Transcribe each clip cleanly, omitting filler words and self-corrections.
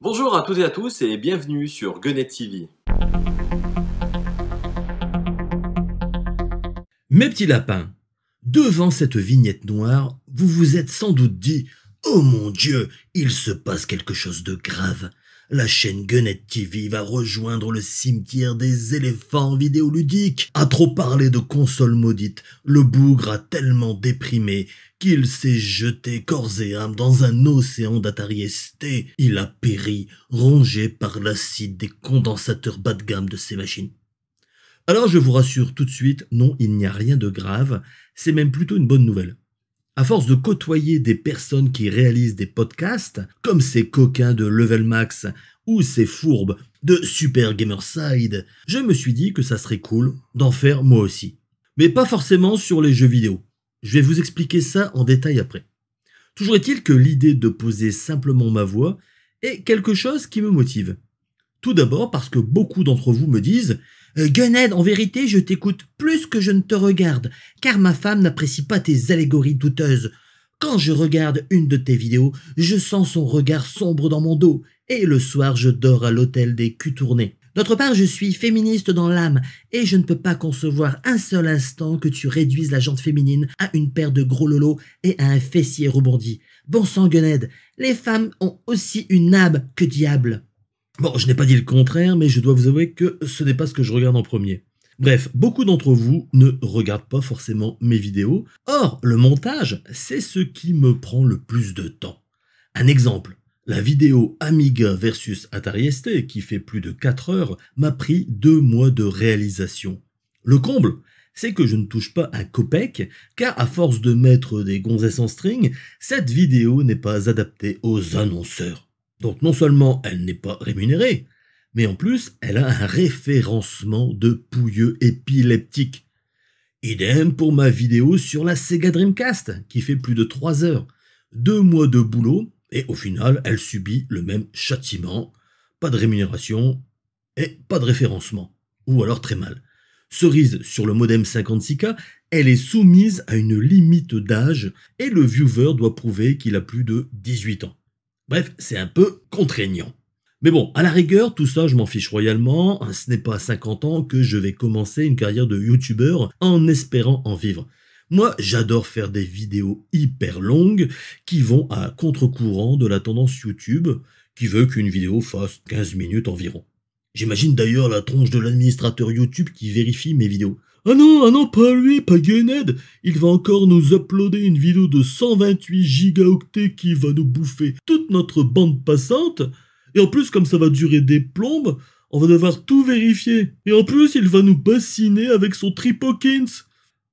Bonjour à toutes et à tous et bienvenue sur Gunnet TV. Mes petits lapins, devant cette vignette noire, vous vous êtes sans doute dit « Oh mon Dieu, il se passe quelque chose de grave. La chaîne Gunnet TV va rejoindre le cimetière des éléphants vidéoludiques. À trop parler de consoles maudites, le bougre a tellement déprimé qu'il s'est jeté corps et âme dans un océan d'Atari ST. Il a péri, rongé par l'acide des condensateurs bas de gamme de ces machines. » Alors je vous rassure tout de suite, non, il n'y a rien de grave, c'est même plutôt une bonne nouvelle. À force de côtoyer des personnes qui réalisent des podcasts, comme ces coquins de Level Max ou ces fourbes de Super Gamerside, je me suis dit que ça serait cool d'en faire moi aussi. Mais pas forcément sur les jeux vidéo. Je vais vous expliquer ça en détail après. Toujours est-il que l'idée de poser simplement ma voix est quelque chose qui me motive. Tout d'abord parce que beaucoup d'entre vous me disent « Gunnet, en vérité, je t'écoute plus que je ne te regarde, car ma femme n'apprécie pas tes allégories douteuses. Quand je regarde une de tes vidéos, je sens son regard sombre dans mon dos, et le soir je dors à l'hôtel des culs tournés. D'autre part, je suis féministe dans l'âme, et je ne peux pas concevoir un seul instant que tu réduises la jante féminine à une paire de gros lolos et à un fessier rebondi. Bon sang, Gunnet, les femmes ont aussi une âme que diable. » Bon, je n'ai pas dit le contraire, mais je dois vous avouer que ce n'est pas ce que je regarde en premier. Bref, beaucoup d'entre vous ne regardent pas forcément mes vidéos. Or, le montage, c'est ce qui me prend le plus de temps. Un exemple, la vidéo Amiga versus Atari ST, qui fait plus de 4 heures, m'a pris 2 mois de réalisation. Le comble, c'est que je ne touche pas un copec, car à force de mettre des gonzesses en string, cette vidéo n'est pas adaptée aux annonceurs. Donc non seulement elle n'est pas rémunérée, mais en plus elle a un référencement de pouilleux épileptiques. Idem pour ma vidéo sur la Sega Dreamcast, qui fait plus de 3 heures. 2 mois de boulot, et au final elle subit le même châtiment. Pas de rémunération et pas de référencement. Ou alors très mal. Cerise sur le modem 56K, elle est soumise à une limite d'âge et le viewer doit prouver qu'il a plus de 18 ans. Bref, c'est un peu contraignant. Mais bon, à la rigueur, tout ça, je m'en fiche royalement. Ce n'est pas à 50 ans que je vais commencer une carrière de youtubeur en espérant en vivre. Moi, j'adore faire des vidéos hyper longues qui vont à contre-courant de la tendance YouTube qui veut qu'une vidéo fasse 15 minutes environ. J'imagine d'ailleurs la tronche de l'administrateur YouTube qui vérifie mes vidéos. Ah non, pas lui, pas Gunnet. Il va encore nous uploader une vidéo de 128 gigaoctets qui va nous bouffer toute notre bande passante. Et en plus, comme ça va durer des plombes, on va devoir tout vérifier. Et en plus, il va nous bassiner avec son Tripokins.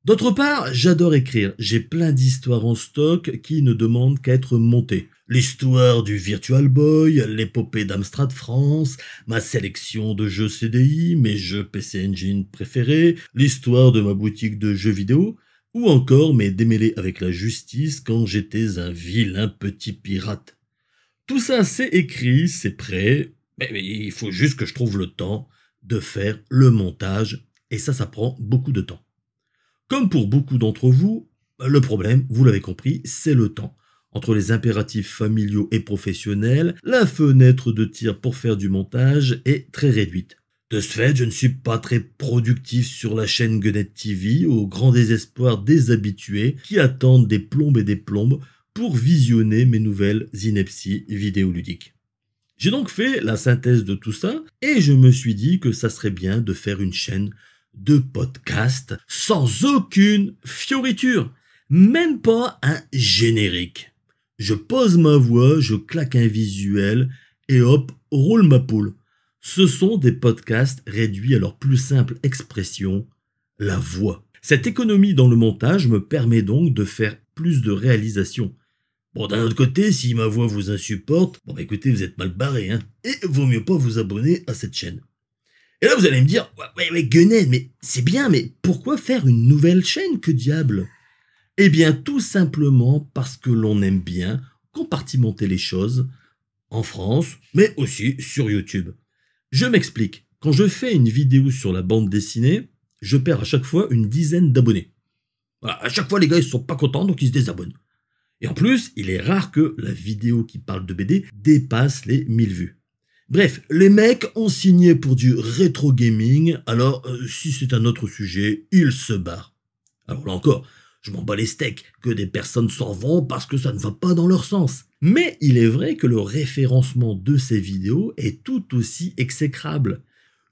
D'autre part, j'adore écrire. J'ai plein d'histoires en stock qui ne demandent qu'à être montées. L'histoire du Virtual Boy, l'épopée d'Amstrad France, ma sélection de jeux CDI, mes jeux PC Engine préférés, l'histoire de ma boutique de jeux vidéo, ou encore mes démêlés avec la justice quand j'étais un vilain petit pirate. Tout ça c'est écrit, c'est prêt, mais il faut juste que je trouve le temps de faire le montage, et ça prend beaucoup de temps. Comme pour beaucoup d'entre vous, le problème, vous l'avez compris, c'est le temps. Entre les impératifs familiaux et professionnels, la fenêtre de tir pour faire du montage est très réduite. De ce fait, je ne suis pas très productif sur la chaîne Gunnet TV, au grand désespoir des habitués qui attendent des plombes et des plombes pour visionner mes nouvelles inepties vidéoludiques. J'ai donc fait la synthèse de tout ça et je me suis dit que ça serait bien de faire une chaîne de podcast sans aucune fioriture, même pas un générique. Je pose ma voix, je claque un visuel et hop, roule ma poule. Ce sont des podcasts réduits à leur plus simple expression, la voix. Cette économie dans le montage me permet donc de faire plus de réalisations. Bon, d'un autre côté, si ma voix vous insupporte, bon bah écoutez, vous êtes mal barré, hein, et vaut mieux pas vous abonner à cette chaîne. Et là, vous allez me dire, ouais, Gunnet, mais c'est bien, mais pourquoi faire une nouvelle chaîne, que diable? Eh bien, tout simplement parce que l'on aime bien compartimenter les choses en France, mais aussi sur YouTube. Je m'explique. Quand je fais une vidéo sur la bande dessinée, je perds à chaque fois une dizaine d'abonnés. Voilà, à chaque fois, les gars, ils sont pas contents, donc ils se désabonnent. Et en plus, il est rare que la vidéo qui parle de BD dépasse les 1000 vues. Bref, les mecs ont signé pour du rétro gaming, alors si c'est un autre sujet, ils se barrent. Alors là encore, je m'en bats les steaks que des personnes s'en vont parce que ça ne va pas dans leur sens. Mais il est vrai que le référencement de ces vidéos est tout aussi exécrable.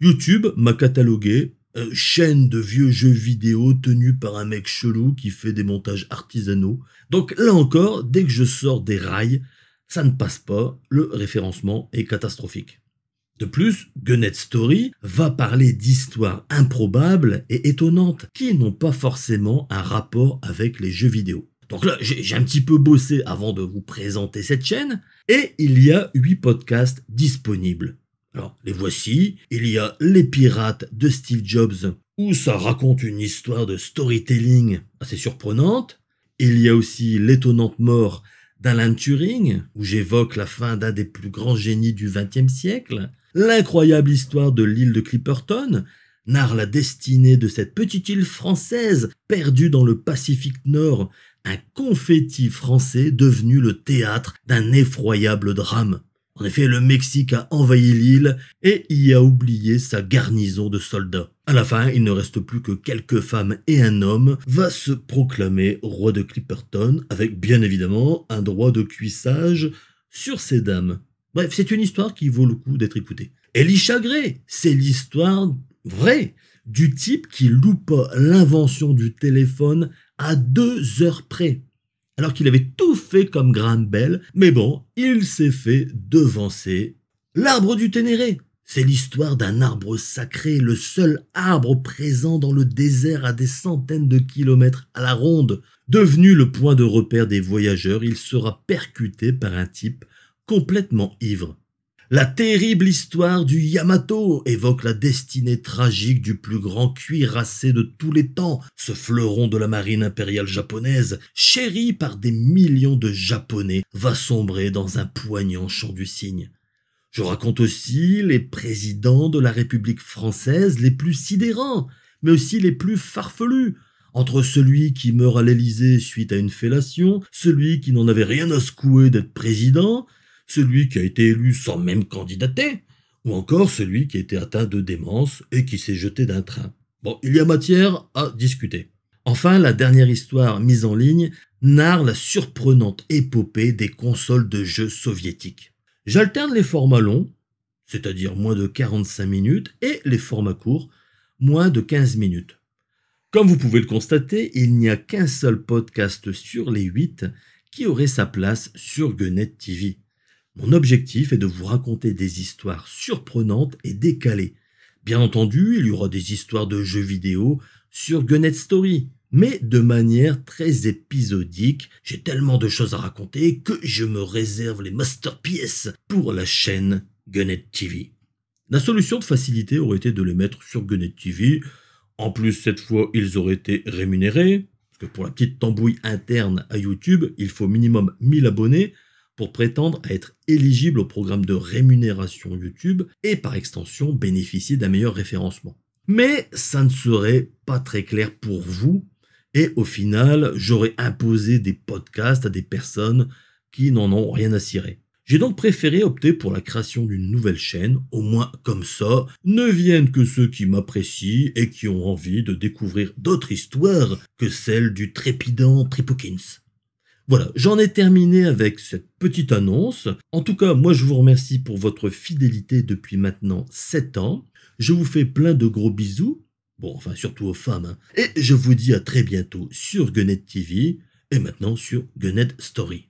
YouTube m'a catalogué chaîne de vieux jeux vidéo tenue par un mec chelou qui fait des montages artisanaux. Donc là encore, dès que je sors des rails, ça ne passe pas, le référencement est catastrophique. De plus, Gunnet Story va parler d'histoires improbables et étonnantes qui n'ont pas forcément un rapport avec les jeux vidéo. Donc là, j'ai un petit peu bossé avant de vous présenter cette chaîne, et il y a 8 podcasts disponibles. Alors, les voici. Il y a Les Pirates de Steve Jobs, où ça raconte une histoire de storytelling assez surprenante. Il y a aussi L'étonnante mort d'Alan Turing, où j'évoque la fin d'un des plus grands génies du XXe siècle. L'incroyable histoire de l'île de Clipperton narre la destinée de cette petite île française perdue dans le Pacifique Nord, un confetti français devenu le théâtre d'un effroyable drame. En effet, le Mexique a envahi l'île et y a oublié sa garnison de soldats. À la fin, il ne reste plus que quelques femmes et un homme va se proclamer roi de Clipperton avec bien évidemment un droit de cuissage sur ces dames. Bref, c'est une histoire qui vaut le coup d'être écoutée. Élie Chagré, c'est l'histoire vraie du type qui loupa l'invention du téléphone à 2 heures près. Alors qu'il avait tout fait comme Graham Bell, mais bon, il s'est fait devancer. L'arbre du Ténéré, c'est l'histoire d'un arbre sacré, le seul arbre présent dans le désert à des centaines de kilomètres à la ronde. Devenu le point de repère des voyageurs, il sera percuté par un type complètement ivre. La terrible histoire du Yamato évoque la destinée tragique du plus grand cuirassé de tous les temps, ce fleuron de la marine impériale japonaise, chéri par des millions de Japonais, va sombrer dans un poignant chant du cygne. Je raconte aussi les présidents de la République française les plus sidérants, mais aussi les plus farfelus. Entre celui qui meurt à l'Élysée suite à une fellation, celui qui n'en avait rien à secouer d'être président, celui qui a été élu sans même candidater, ou encore celui qui a été atteint de démence et qui s'est jeté d'un train. Bon, il y a matière à discuter. Enfin, la dernière histoire mise en ligne narre la surprenante épopée des consoles de jeux soviétiques. J'alterne les formats longs, c'est-à-dire moins de 45 minutes, et les formats courts, moins de 15 minutes. Comme vous pouvez le constater, il n'y a qu'un seul podcast sur les 8 qui aurait sa place sur Gunnet TV. Mon objectif est de vous raconter des histoires surprenantes et décalées. Bien entendu, il y aura des histoires de jeux vidéo sur Gunnet Story, mais de manière très épisodique. J'ai tellement de choses à raconter que je me réserve les masterpieces pour la chaîne Gunnet TV. La solution de facilité aurait été de les mettre sur Gunnet TV. En plus, cette fois, ils auraient été rémunérés, parce que pour la petite tambouille interne à YouTube, il faut minimum 1000 abonnés pour prétendre à être éligible au programme de rémunération YouTube et par extension bénéficier d'un meilleur référencement. Mais ça ne serait pas très clair pour vous et au final, j'aurais imposé des podcasts à des personnes qui n'en ont rien à cirer. J'ai donc préféré opter pour la création d'une nouvelle chaîne, au moins comme ça, ne viennent que ceux qui m'apprécient et qui ont envie de découvrir d'autres histoires que celle du trépidant Tripokins. Voilà, j'en ai terminé avec cette petite annonce. En tout cas, moi je vous remercie pour votre fidélité depuis maintenant 7 ans. Je vous fais plein de gros bisous. Bon, enfin surtout aux femmes. Hein. Et je vous dis à très bientôt sur Gunnet TV et maintenant sur Gunnet Story.